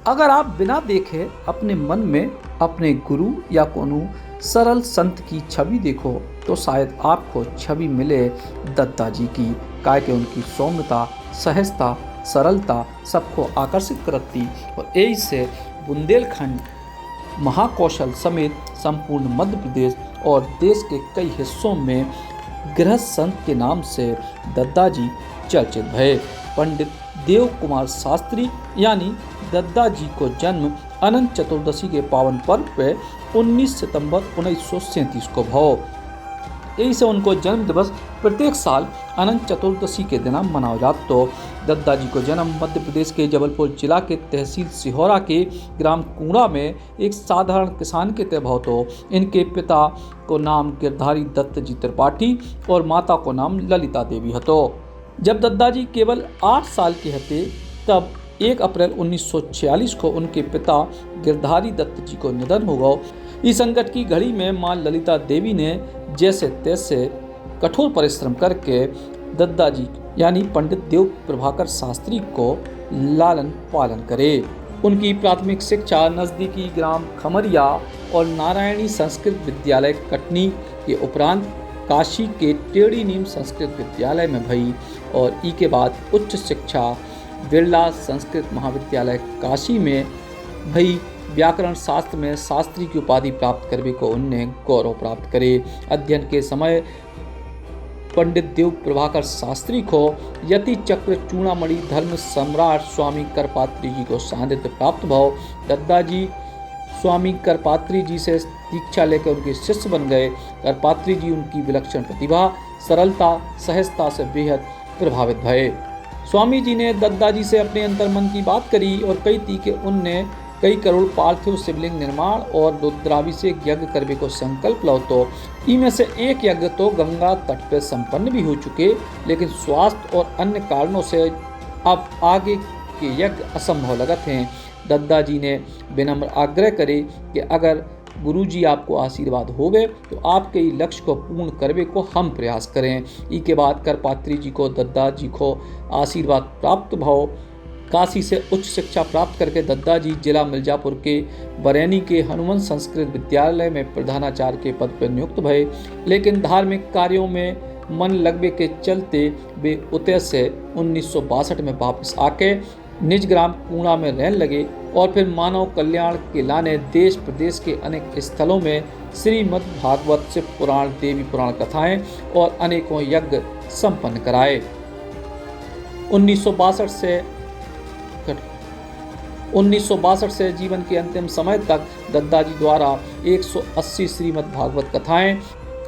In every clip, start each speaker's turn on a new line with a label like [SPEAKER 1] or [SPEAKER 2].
[SPEAKER 1] अगर आप बिना देखे अपने मन में अपने गुरु या कोनो सरल संत की छवि देखो तो शायद आपको छवि मिले दत्ता जी की। काय के उनकी सौम्यता, सहजता, सरलता सबको आकर्षित करती और यही से बुंदेलखंड, महाकौशल समेत संपूर्ण मध्य प्रदेश और देश के कई हिस्सों में गृहस्थ संत के नाम से दद्दा जी चर्चित भये। पंडित देव कुमार शास्त्री यानी दद्दा जी को जन्म अनंत चतुर्दशी के पावन पर्व पे 19 सितंबर 1937 को भव। यही से उनको जन्म दिवस प्रत्येक साल अनंत चतुर्दशी के दिन मनाया जाता। तो दद्दा जी को जन्म मध्य प्रदेश के जबलपुर जिला के तहसील सिहोरा के ग्राम कूड़ा में एक साधारण किसान के तय भव। तो इनके पिता को नाम गिरधारी दत्त जी त्रिपाठी और माता को नाम ललिता देवी हतो। जब दद्दा जी केवल 8 साल के हते तब 1 अप्रैल 1946 को उनके पिता गिरधारी दत्त जी को निधन हो गया। इस संकट की घड़ी में मां ललिता देवी ने जैसे तैसे कठोर परिश्रम करके दद्दा जी यानी पंडित देव प्रभाकर शास्त्री को लालन पालन करे। उनकी प्राथमिक शिक्षा नज़दीकी ग्राम खमरिया और नारायणी संस्कृत विद्यालय कटनी के उपरांत काशी के टेढ़ी नीम संस्कृत विद्यालय में भई और ई के बाद उच्च शिक्षा बिरला संस्कृत महाविद्यालय काशी में भई। व्याकरण शास्त्र में शास्त्री की उपाधि प्राप्त करने को उनने गौरव प्राप्त करे। अध्ययन के समय पंडित देव प्रभाकर शास्त्री को यति चक्र चूड़ामणि धर्म सम्राट स्वामी करपात्री जी को सानिध्य प्राप्त भव। दद्दा जी स्वामी करपात्री जी से दीक्षा लेकर उनके शिष्य बन गए। करपात्री जी उनकी विलक्षण प्रतिभा, सरलता, सहजता से बेहद प्रभावित भये। स्वामी जी ने दद्दा जी से अपने अंतर्मन की बात करी और कही थी कि उनने कई करोड़ पार्थिव शिवलिंग निर्माण और रुद्राभिषेक यज्ञ करने को संकल्प लो। तो इनमें से एक यज्ञ तो गंगा तट पर संपन्न भी हो चुके, लेकिन स्वास्थ्य और अन्य कारणों से अब आगे के यज्ञ असंभव लगत हैं। दद्दा जी ने विनम्र आग्रह करे कि अगर गुरु जी आपको आशीर्वाद होवे तो आपके ही लक्ष्य को पूर्ण करने को हम प्रयास करें। ई के बाद करपात्री जी को दद्दा जी को आशीर्वाद प्राप्त भव। काशी से उच्च शिक्षा प्राप्त करके दद्दा जी जिला मिर्जापुर के बरैनी के हनुमान संस्कृत विद्यालय में प्रधानाचार्य के पद पर नियुक्त भये, लेकिन धार्मिक कार्यों में मन लगने के चलते वे उतय से 1962 में वापस आके निज ग्राम कूड़ा में रहने लगे और फिर मानव कल्याण के लाने देश प्रदेश के अनेक स्थलों में श्रीमद् भागवत शिव पुराण, देवी पुराण कथाएं और अनेकों यज्ञ संपन्न कराए। 1962 से जीवन के अंतिम समय तक दद्दा जी द्वारा 180 श्रीमद् भागवत कथाएं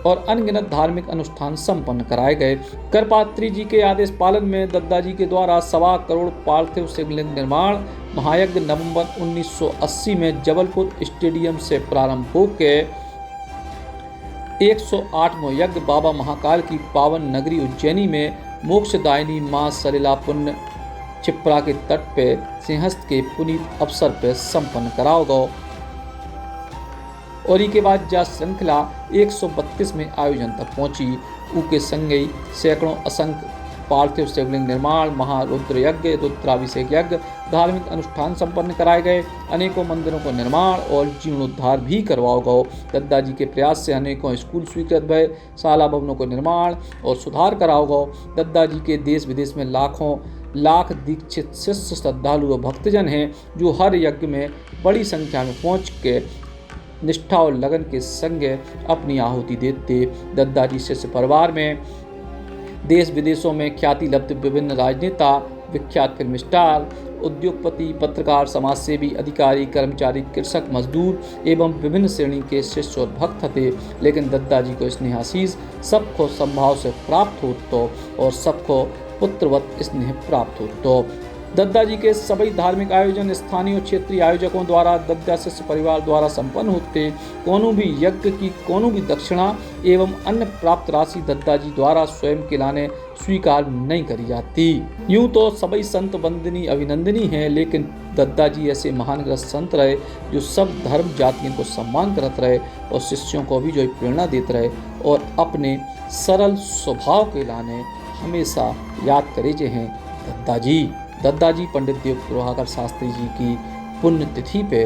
[SPEAKER 1] और अनगिनत धार्मिक अनुष्ठान संपन्न कराए गए। करपात्री जी के आदेश पालन में दद्दा जी के द्वारा 1.25 करोड़ पार्थिव शिवलिंग निर्माण महायज्ञ नवंबर 1980 में जबलपुर स्टेडियम से प्रारंभ होकर 108वां यज्ञ बाबा महाकाल की पावन नगरी उज्जैनी में मोक्षदायिनी मां सलिला पुण्य छिप्रा के तट पे सिंहस्थ के पुनीत अवसर पे संपन्न कराओ गो। और के बाद जा श्रृंखला 132 में आयोजन तक पहुंची। उके संगे सैकड़ों असंख्य पार्थिव शिवलिंग निर्माण, महारुद्र यज्ञ, रुद्राभिषेक यज्ञ, धार्मिक अनुष्ठान संपन्न कराए गए। अनेकों मंदिरों को निर्माण और जीर्णोद्धार भी करवाओ गो। दद्दा जी के प्रयास से अनेकों स्कूल स्वीकृत भय, शाला भवनों को निर्माण और सुधार कराओ गो। दद्दा जी के देश विदेश में लाख दीक्षित शिष्य, श्रद्धालु व भक्तजन हैं जो हर यज्ञ में बड़ी संख्या में पहुँच के निष्ठा और लगन के संग अपनी आहुति देते। दद्दा जी शिष्य परिवार में देश विदेशों में ख्याति लब्ध विभिन्न राजनेता, विख्यात फिल्म स्टार, उद्योगपति, पत्रकार, समाजसेवी, अधिकारी, कर्मचारी, कृषक, मजदूर एवं विभिन्न श्रेणी के शिष्य और भक्त थे। लेकिन दद्दा जी को स्नेहाशीष सबको संभाव से प्राप्त होतो और सबको पुत्रवत स्नेह प्राप्त होतो। दद्दा जी के सभी धार्मिक आयोजन स्थानीय और क्षेत्रीय आयोजकों द्वारा दद्दा शिष्य परिवार द्वारा संपन्न होते। कोनो भी यज्ञ की कोनो भी दक्षिणा एवं अन्य प्राप्त राशि दद्दा जी द्वारा स्वयं के लाने स्वीकार नहीं करी जाती। यूं तो सभी संत वंदनीय अभिनंदनीय हैं, लेकिन दद्दा जी ऐसे महान ग्रस्त संत रहे जो सब धर्म जातियों को सम्मान करते रहे और शिष्यों को भी जो प्रेरणा देते रहे और अपने सरल स्वभाव के लाने हमेशा याद करे जे हैं दद्दा जी। दद्दा जी पंडित देव प्रभाकर शास्त्री जी की पुण्यतिथि पे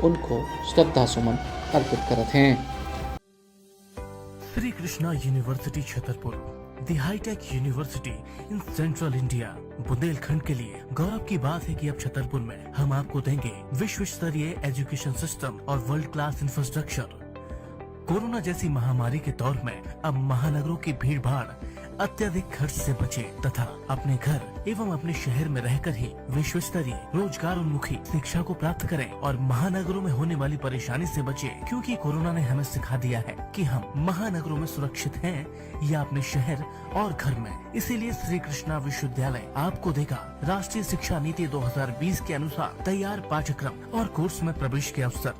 [SPEAKER 1] उनको श्रद्धा सुमन अर्पित करत हैं।
[SPEAKER 2] Shri Krishna university Chhatarpur, the hi tech university in central India. Bundelkhand के लिए गौरव की बात है कि अब छतरपुर में हम आपको देंगे विश्व स्तरीय एजुकेशन सिस्टम और वर्ल्ड क्लास इंफ्रास्ट्रक्चर। कोरोना जैसी महामारी के दौर में अब महानगरों की भीड़ भाड़, अत्यधिक खर्च से बचे तथा अपने घर एवं अपने शहर में रहकर ही विश्व स्तरीय रोजगार उन्मुखी शिक्षा को प्राप्त करें और महानगरों में होने वाली परेशानी से बचे, क्योंकि कोरोना ने हमें सिखा दिया है कि हम महानगरों में सुरक्षित हैं या अपने शहर और घर में। इसीलिए श्री कृष्णा विश्वविद्यालय आपको देगा राष्ट्रीय शिक्षा नीति 2020 के अनुसार तैयार पाठ्यक्रम और कोर्स में प्रवेश के अवसर।